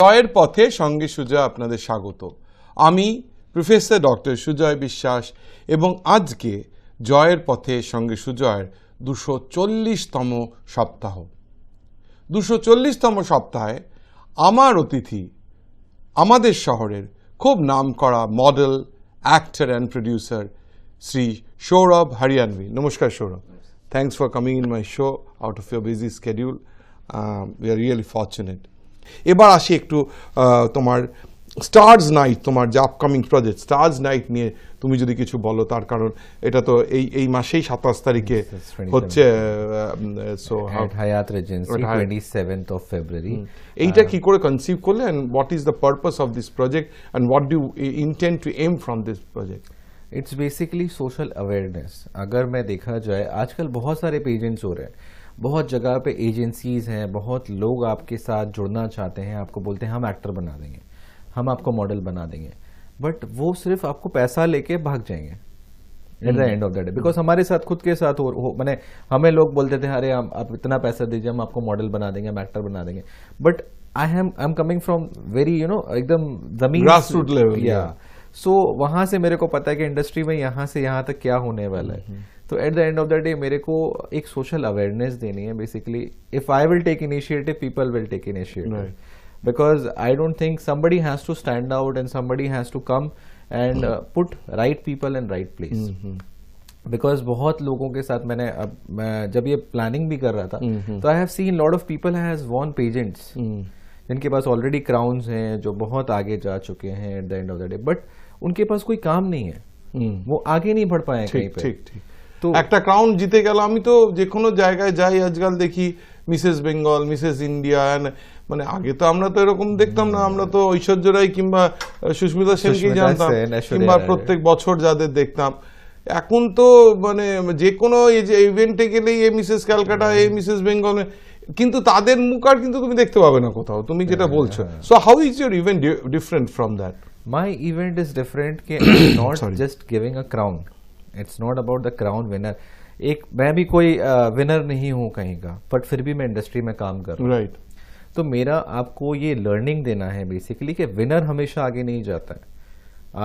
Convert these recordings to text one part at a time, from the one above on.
জয়ের পথে সঙ্গে সুজয় আপনাদের স্বাগত। আমি প্রফেসর ডক্টর সুজয় বিশ্বাস এবং আজকে জয়ের পথে সঙ্গে সুজয়ের 240তম সপ্তাহ। 240তম সপ্তাহে আমার অতিথি আমাদের শহরের খুব নামকরা model, actor and producer Shri Sourav Haryanvi. নমস্কার Sourav, thanks for coming in my show out of your busy schedule. We are really fortunate. এবার আসি একটু তোমার স্টার্স নাইট, তোমার যে আপকামিং প্রজেক্ট স্টার্স নাইট নিয়ে তুমি যদি কিছু বলো, তার কারণ এটা তো এই মাসেই 27 তারিখে হচ্ছে। So Hyatt Regency 27th of February. এইটা কি করে কনসিভ করলে, and what is the purpose of this project and what do you intend to aim from this project? It's basically social awareness. अगर मैं देखा जाए आजकल बहुत सारे पेजेंट्स हो रहे हैं, बहुत जगह पे एजेंसीज हैं, बहुत लोग आपके साथ जुड़ना चाहते हैं, आपको बोलते हैं हम एक्टर बना देंगे, हम आपको मॉडल बना देंगे, बट वो सिर्फ आपको पैसा लेके भाग जाएंगे eight the end of the day. Because हमारे साथ खुद के साथ मैंने हमें लोग बोलते थे अरे आप इतना पैसा दीजिए हम आपको मॉडल बना देंगे, हम एक्टर बना देंगे, but I am coming from very एकदम जमीन ग्रासरूट लेवल। या सो वहां से मेरे को पता है कि इंडस्ट्री में यहाँ से यहाँ तक क्या होने वाला है। तो at the end of the day मेरे को एक सोशल अवेयरनेस देनी है। Basically if I will take initiative, people will take initiative, because I don't think somebody has to stand out and somebody has to come and put right people in right place. Because बहुत लोगों के साथ मैं जब ये planning भी कर रहा था तो I have seen lot of people has won pageants जिनके पास ऑलरेडी क्राउन्स हैं, जो बहुत आगे जा चुके हैं eight the end of the day, but उनके पास कोई काम नहीं है, वो आगे नहीं बढ़ पाए कहीं पे। ঠিক। তো একটা ক্রাউন জিতে গেল। আমি তো যে কোনো জায়গায় যাই আজকাল দেখি মিসেস বেঙ্গল, মিসেস ইন্ডিয়া, মানে আগে তো আমরা তো এরকম দেখতাম না। আমরা তো ঐশ্বর্য রায় কিংবা সুস্মিতা সেনকেই জানতাম, কিংবা প্রত্যেক বছর যাদের দেখতাম। এখন তো মানে যে কোনো এই যে ইভেন্টে গেলেই এ মিসেস ক্যালকাটা, এ মিসেস বেঙ্গল, কিন্তু তাদের মুখ আর কিন্তু তুমি দেখতে পাবে না কোথাও, তুমি যেটা বলছো। So how is your event different from that? My event is different कि not just giving a crown. It's not about the crown winner. मैं भी कोई विनर नहीं हूँ कहीं का, बट फिर भी मैं इंडस्ट्री में काम कर रहा हूँ। राइट। तो मेरा आपको ये लर्निंग देना है बेसिकली कि विनर हमेशा आगे नहीं जाता है।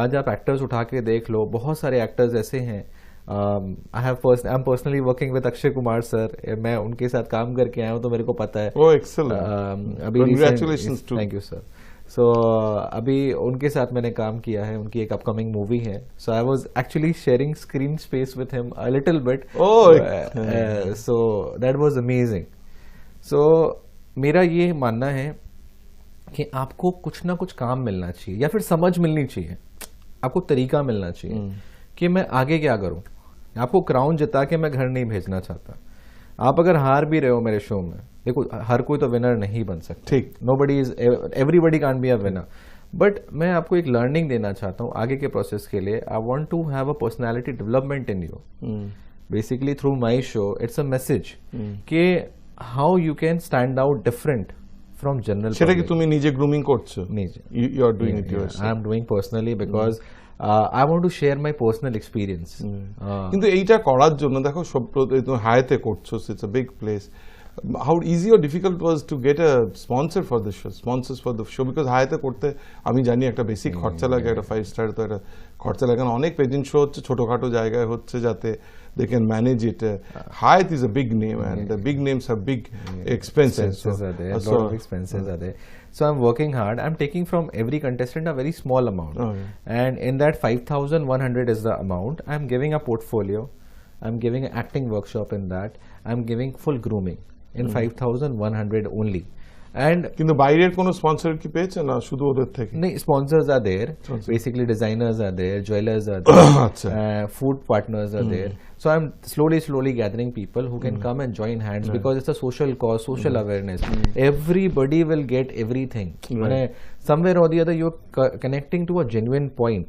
आज आप एक्टर्स उठा के देख लो, बहुत सारे एक्टर्स ऐसे हैं। I am personally working with Akshay Kumar sir, मैं उनके साथ काम करके आया हूँ तो मेरे को पता है। Oh excellent, congratulations too. Thank you sir. So अभी उनके साथ मैंने काम किया है, उनकी एक अपकमिंग मूवी है। So I was actually sharing screen space with him a little bit, so that was amazing. So मेरा ये मानना है कि आपको कुछ ना कुछ काम मिलना चाहिए या फिर समझ मिलनी चाहिए, आपको तरीका मिलना चाहिए कि मैं आगे क्या करूं। आपको क्राउन जिता के मैं घर नहीं भेजना चाहता। आप अगर हार भी रहे हो मेरे शो में, देखो हर कोई तो विनर नहीं बन सकता, ठीक, nobody is everybody can't be a winner, but मैं आपको एक लर्निंग देना चाहता हूँ आगे के प्रोसेस के लिए। I want to have a personality development in you. Basically through my show it's a message कि how you can stand out different from general. সেটা কি তুমি নিজে গ্রুমিং করছো? নিজে, you are doing it yourself? I am doing personally because I want to share my personal experience. কিন্তু এইটা করার জন্য দেখো তুমি হায়াতে করছো, it's a big place. How easy or difficult was to get a sponsor for the show, sponsors for the show? Because হায়াতে করতে আমি জানি একটা বেসিক খরচা লাগে, একটা 5 স্টার তো একটা খরচা লাগে। অনেক পেজেন্ট শো হচ্ছে ছোটখাটো জায়গায় হচ্ছে যাতে they can manage it. Hyatt is a big name and the big names have big expenses. Are there. A lot of expenses are there. So I'm working hard. I'm taking from every contestant a very small amount. And in that 5,100 is the amount. I'm giving a portfolio. I'm giving an acting workshop in that. I'm giving full grooming in 5,100 only. And কিন্তু বাইরের কোনো sponsor কি পেয়েছে না শুধু ওদের থেকে? नहीं, sponsors are there. Basically designers are there, jewelers are there, food partners are there. So I'm slowly gathering people who can come and join hands because it's a social cause, social awareness. Everybody will get everything. Somewhere or the other you're connecting to a genuine point.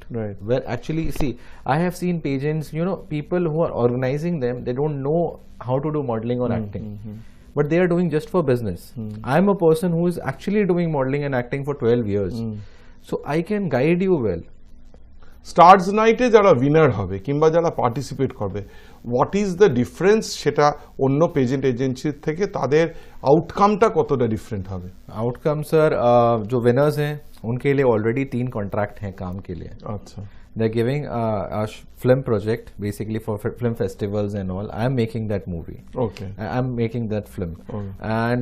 Where actually, see, I have seen pageants, people who are organizing them, they don't know how to do modeling or acting. But they are doing just for business. I am a person who is actually doing modeling and acting for 12 years. So I can guide you well. Stars নাইটে যারা winner হবে কিংবা যারা participate করবে what is the difference, সেটা অন্য পেজেন্ট এজেন্সির থেকে তাদের আউটকামটা কতটা ডিফারেন্ট হবে? आउटकम सर जो विनर्स हैं उनके लिए ऑलरेडी 3 कॉन्ट्रैक्ट हैं काम के लिए. আচ্ছা, They're giving a film project basically for film festivals and all. I'm making that movie. Okay, I'm making that film. Okay. And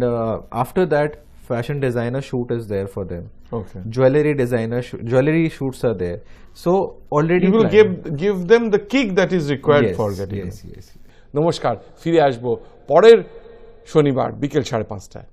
after that, fashion designer shoot is there for them. Okay, Jewelry designer, jewelry shoots are there. So already you will planned. give them the kick that is required Yes, for getting yes, it. yes. নমস্কার, ফিরে আসবো পরের শনিবার বিকেল 5:30টায়।